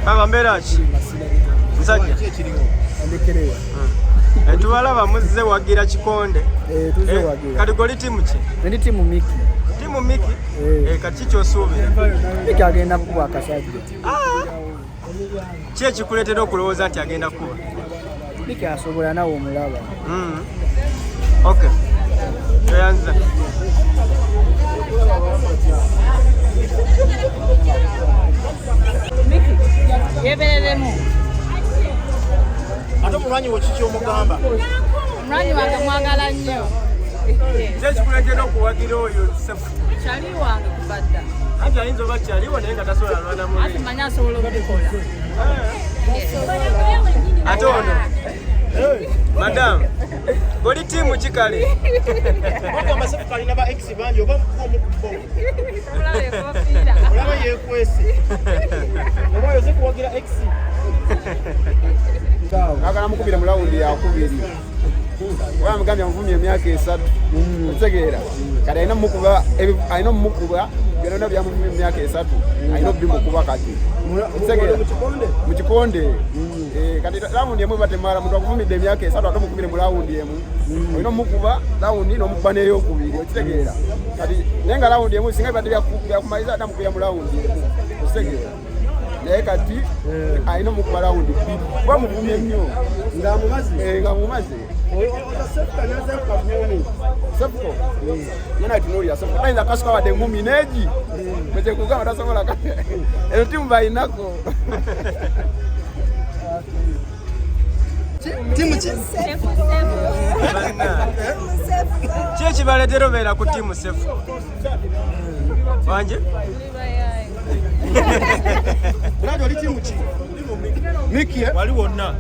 Baba mberachi. Nsajja. Andekerewa. Tubalaba muzze wagira Kikonde. Tuze wagira. Kati goli timu ki? Ndi timu Mikey. Timu Mikey? Kati ky'osuubira? Mikey agenda kukuba akasajja. Ki ekikuleetera okulowooza nti agenda kukuba? Mikey asobola nawe omulaba. Okay. Yanza. Mikey, yebereremu. Ate mumanyi wekiki omugamba? Mumanyi wange mwagala nnyo. Ki ekikuleetera okuwagira oyo Cephco? Kyali wange kubadda. Anti ayinza oba kyaliwo naye nga tasobola lwana mu Ati manyi asobola okubikola. ate ono Madam, goli timu ki kale? Bagamba Cephco alina ba ex bangi oba omukubo. Olabe Olaba yeekwese. Oba yoze kuwagira ex. Agala mukubira mu raundi ya kubiri. Wa mugambya mvumye emyaka 3. Otegeera. Kale ayina mukuba byonna byamuvumye emyaka 3. Ayina bimukuba kati. Otegeera. Mu Kikonde. Kati raundi emu batemara muntu akuvumidde emyaka 3 atomukubire mu raundi emu. Oyina mukuba raundi n'omukuba n'eyo okubiri. Otegeera. Kati nenga raundi emu singa bya kumaliza atamukuya mu raundi. Otegeera. Naye kati ayina mukuba raundi 2. Bamuvumye nnyo. Ngamumaze. Cephco. Yana tunori Cephco. Ainda kasuka wade ngumi neji. Meze kugamba tasobola kati. Eno timu bayinako. Timu ki? Ki ekibaleetera obeera ku timu Cephco? Wanje? Brado oli timu ki? Mikey Wali wonna.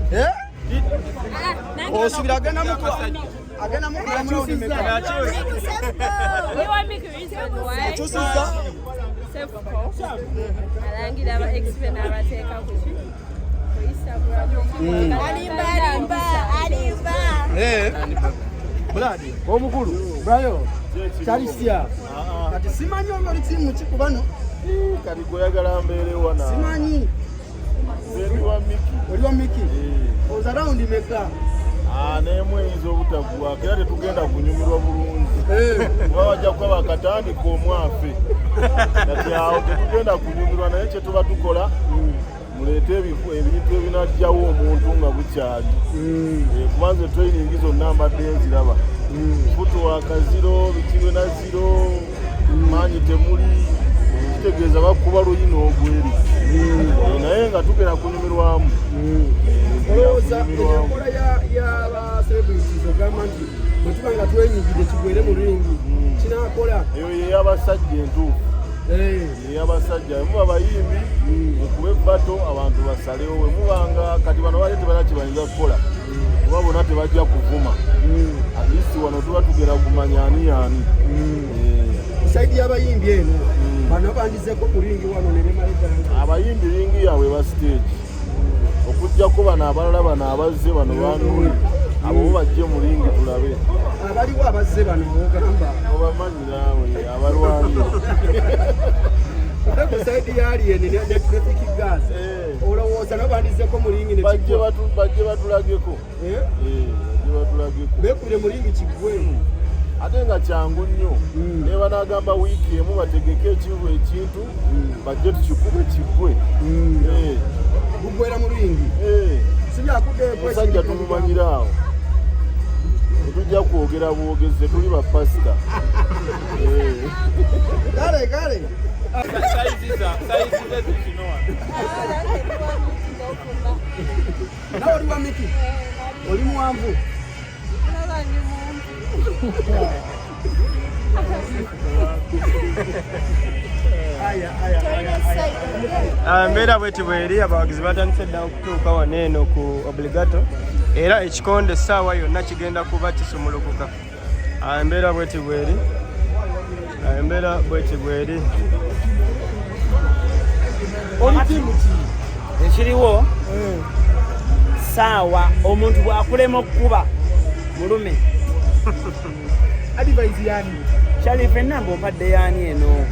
Osubira agenda mukuba. Agenda mukuba mraundi meka. Kyusiza. Cephco. Alangira aba expert n'abateeka ku Instagram. Alimba. Bradi. Omukulu. Brayo. Charisia. Kati simanyi oli timu ki kubano? Kati goyagala mbeere wana. Simanyi. Oli wa Mikey. Oza raundi meka. Naye mweyinza obutaggwa era tetugenda kunyumirwa bulungi. Kuba wajja kuba bakatandika omwafe. Kati awo tetugenda kunyumirwa naye kye tuba tukola muleete ebintu ebinajjawo omuntu nga bukyali. Kuba nze training zonna mbadde nziraba. Futuwaka 0, bikibe na 0, maanyi temuli. Kitegeeza bakuba luyina ogweri. Naye nga tugenda kunyumirwamu. Olowooza enkola y'aba celebrities ogamba nti bwe tuba nga twenyigidde kigwere mu ringi kinaakola? Eyo yey'abasajja entuufu. Yey'abasajja muba abayimbi mukube bato abantu basalewo bwe mubanga kati bano bali tebalina kye bayinza kukola kuba bonna tebajja kuvuma. At least wano tuba tugenda kumanya ani ani. Saidi y'abayimbi eno bano bandizeko ku ringi wano ne bemaleddanga. Abayimbi ringi yaabwe ba stage. Okujjako bano abalala bano abazze bano banuuli abo bajje mu ringi tulabe. Abaliwo abazze bano ogamba obamanyi naawe abalwanyi. Ate saidi yali ene ne traffic gas. Olowooza nabo bandizeko mu ringi ne bajje batulageko. Beekubire mu ringi kiggwemu. Ate nga kyangu nnyo. Naye banagamba wiiki emu bategeke ekintu bajje tukikube kiggwe. Gugwera mu ringi. Musajja tumumanyira awo. Tujja kwogera bwogezi tuli ba pasita. Kale. Saizi zikinoa. Nawe oli wa Mikey? Oli muwanvu? Mbeera bweti bweri abawagizi batandise dda okutuuka wano eno ku obligato era ekikonde essaawa yonna kigenda kuba kisumulukuka. Mbeera bweti bweri. Oli timu ki? Ekiriwo saawa omuntu bw'akulema okukuba mulume advise yani Sharifu enamba ompadde yani eno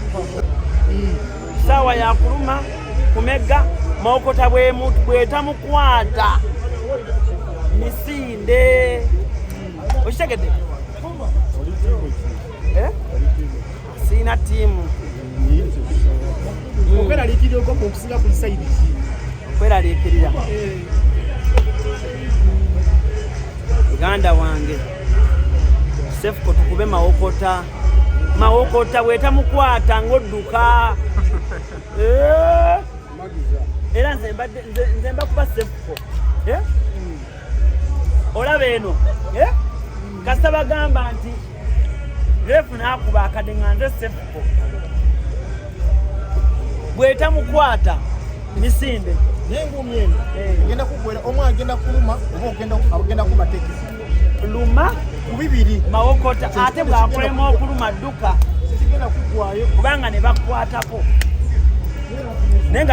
sawa ya kuluma kumega maokota bwetamukwata misinde okitegedde sina tiimu okweraliikirira ogomba okusinga ku lisaidi okweraliikirira muganda wange Cephco tukube mawokota bwetamukwata ng'odduka era nze mbakuba Cephco olaba eno kasita bagamba nti refu naakuba akadenga nze Cephco bwetamukwata misinde nengumi eno egenda kugwera omwe agenda kuluma oba ogenda kumatekisi luma ku bibiri mawokota ate bwakolemu okuluma dduka kigenda kugwayo kubanga ne bakwatako nenga